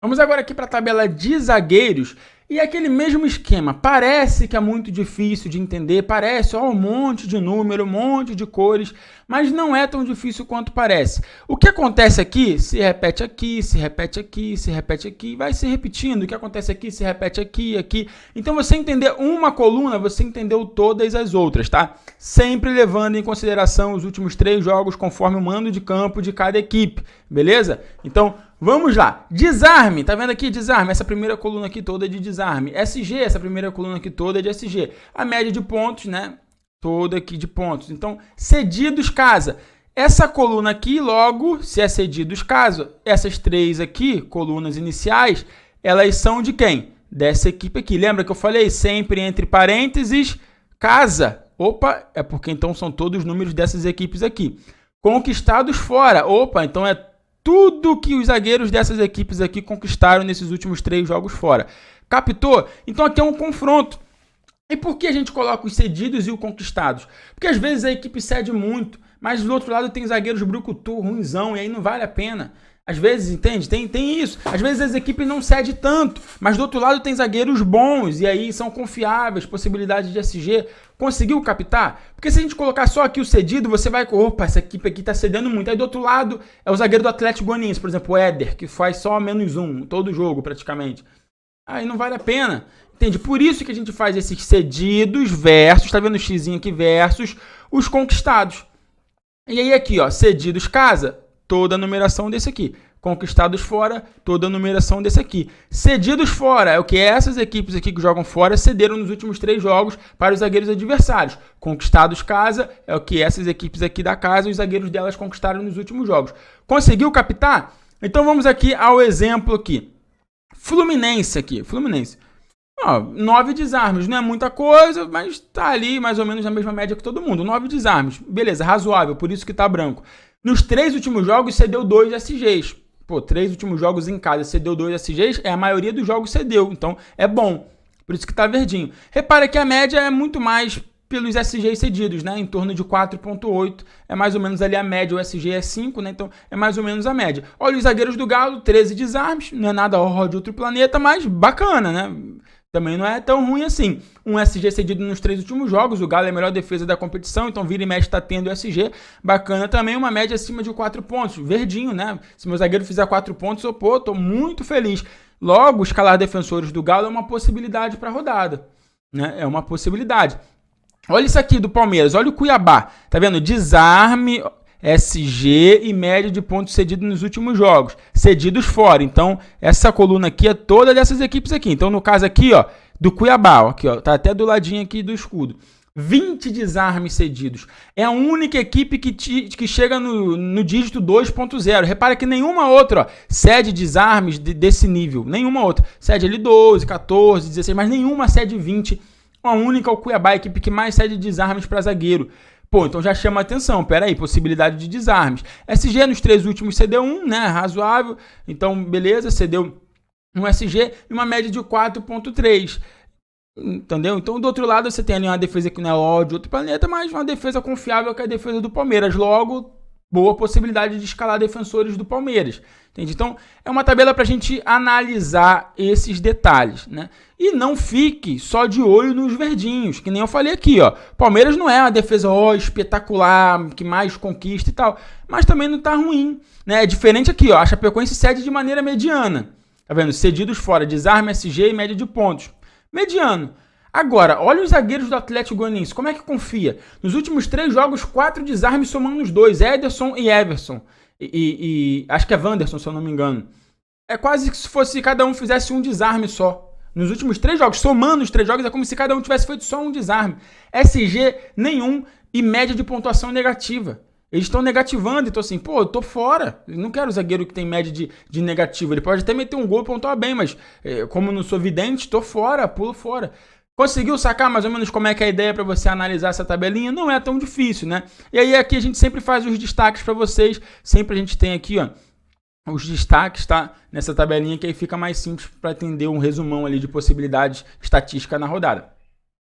Vamos agora aqui para a tabela de zagueiros. E aquele mesmo esquema, parece que é muito difícil de entender, parece um monte de número, um monte de cores, mas não é tão difícil quanto parece. O que acontece aqui, se repete aqui, se repete aqui, se repete aqui, vai se repetindo. O que acontece aqui, se repete aqui, aqui. Então você entender uma coluna, você entendeu todas as outras, tá? Sempre levando em consideração os últimos 3 jogos conforme o mando de campo de cada equipe, beleza? Então, vamos lá. Desarme, tá vendo aqui? Desarme, essa primeira coluna aqui toda é de desarme. SG, essa primeira coluna aqui toda é de SG. A média de pontos, né? Toda aqui de pontos. Então, cedidos casa. Essa coluna aqui, logo, se é cedidos caso, essas 3 aqui, colunas iniciais, elas são de quem? Dessa equipe aqui. Lembra que eu falei? Sempre entre parênteses, casa. Opa, é porque então são todos os números dessas equipes aqui. Conquistados fora. Opa, então é tudo que os zagueiros dessas equipes aqui conquistaram nesses últimos 3 jogos fora. Captou? Então aqui é um confronto. E por que a gente coloca os cedidos e os conquistados? Porque às vezes a equipe cede muito, mas do outro lado tem zagueiros brucutu, ruinzão, e aí não vale a pena. Às vezes, entende? Tem isso. Às vezes as equipes não cedem tanto, mas do outro lado tem zagueiros bons, e aí são confiáveis, possibilidade de SG. Conseguiu captar? Porque se a gente colocar só aqui o cedido, você vai... Opa, essa equipe aqui tá cedendo muito. Aí do outro lado é o zagueiro do Atlético Goianiense, por exemplo, o Éder, que faz só -1, todo jogo praticamente. Aí não vale a pena. Entende? Por isso que a gente faz esses cedidos versus, tá vendo o xizinho aqui, versus os conquistados. E aí aqui, ó, cedidos casa, toda a numeração desse aqui. Conquistados fora, toda a numeração desse aqui. Cedidos fora, é o que essas equipes aqui que jogam fora cederam nos últimos 3 jogos para os zagueiros adversários. Conquistados casa, é o que essas equipes aqui da casa, os zagueiros delas conquistaram nos últimos jogos. Conseguiu captar? Então vamos aqui ao exemplo aqui. Fluminense aqui, Fluminense. Ó, 9 desarmes, não é muita coisa, mas tá ali mais ou menos na mesma média que todo mundo. 9 desarmes, beleza, razoável, por isso que tá branco. Nos 3 últimos jogos cedeu 2 SGs. Pô, 3 últimos jogos em casa cedeu 2 SGs, a maioria dos jogos cedeu, então é bom. Por isso que tá verdinho. Repara que a média é muito mais pelos SGs cedidos, né? Em torno de 4,8. É mais ou menos ali a média. O SG é 5, né? Então é mais ou menos a média. Olha os zagueiros do Galo, 13 desarmes. Não é nada de outro planeta, mas bacana, né? Também não é tão ruim assim. Um SG cedido nos 3 últimos jogos. O Galo é a melhor defesa da competição, então vira e mexe tá tendo SG. Bacana também, uma média acima de 4 pontos. Verdinho, né? Se meu zagueiro fizer 4 pontos, eu, pô, tô muito feliz. Logo, escalar defensores do Galo é uma possibilidade para a rodada, né? É uma possibilidade. Olha isso aqui do Palmeiras, olha o Cuiabá. Tá vendo? Desarme, SG e média de pontos cedidos nos últimos jogos. Cedidos fora. Então, essa coluna aqui é toda dessas equipes aqui. Então, no caso aqui, ó, do Cuiabá, ó, aqui, ó, tá até do ladinho aqui do escudo. 20 desarmes cedidos. É a única equipe que chega no dígito 2.0. Repara que nenhuma outra, ó, cede desarmes desse nível. Nenhuma outra. Cede ali 12, 14, 16, mas nenhuma cede 20. A única é o Cuiabá, a equipe que mais cede desarmes para zagueiro. Pô, então já chama atenção. Pera aí, possibilidade de desarmes. SG nos 3 últimos cedeu 1, né? Razoável. Então, beleza, cedeu um SG e uma média de 4.3. Entendeu? Então, do outro lado, você tem ali uma defesa que não é de outro planeta, mas uma defesa confiável que é a defesa do Palmeiras. Logo, boa possibilidade de escalar defensores do Palmeiras. Entende? Então, é uma tabela para a gente analisar esses detalhes, né? E não fique só de olho nos verdinhos, que nem eu falei aqui, ó. Palmeiras não é uma defesa espetacular, que mais conquista e tal, mas também não tá ruim, né? É diferente aqui, ó. A Chapecoense cede de maneira mediana. Tá vendo? Cedidos fora, desarme, SG e média de pontos. Mediano. Agora, olha os zagueiros do Atlético Goianiense. Como é que confia? Nos últimos 3 jogos, 4 desarmes somando os 2. Ederson e Everson. E acho que é Wanderson, se eu não me engano. É quase que se fosse cada um fizesse um desarme só. Nos últimos 3 jogos, somando os 3 jogos, é como se cada um tivesse feito só um desarme. SG, nenhum. E média de pontuação negativa. Eles estão negativando, então assim, pô, eu tô fora. Eu não quero zagueiro que tem média de negativo. Ele pode até meter um gol e pontuar bem, mas como eu não sou vidente, tô fora, pulo fora. Conseguiu sacar mais ou menos como é que é a ideia para você analisar essa tabelinha? Não é tão difícil, né? E aí aqui a gente sempre faz os destaques para vocês. Sempre a gente tem aqui, ó, os destaques, tá? Nessa tabelinha que aí fica mais simples para atender um resumão ali de possibilidades estatísticas na rodada.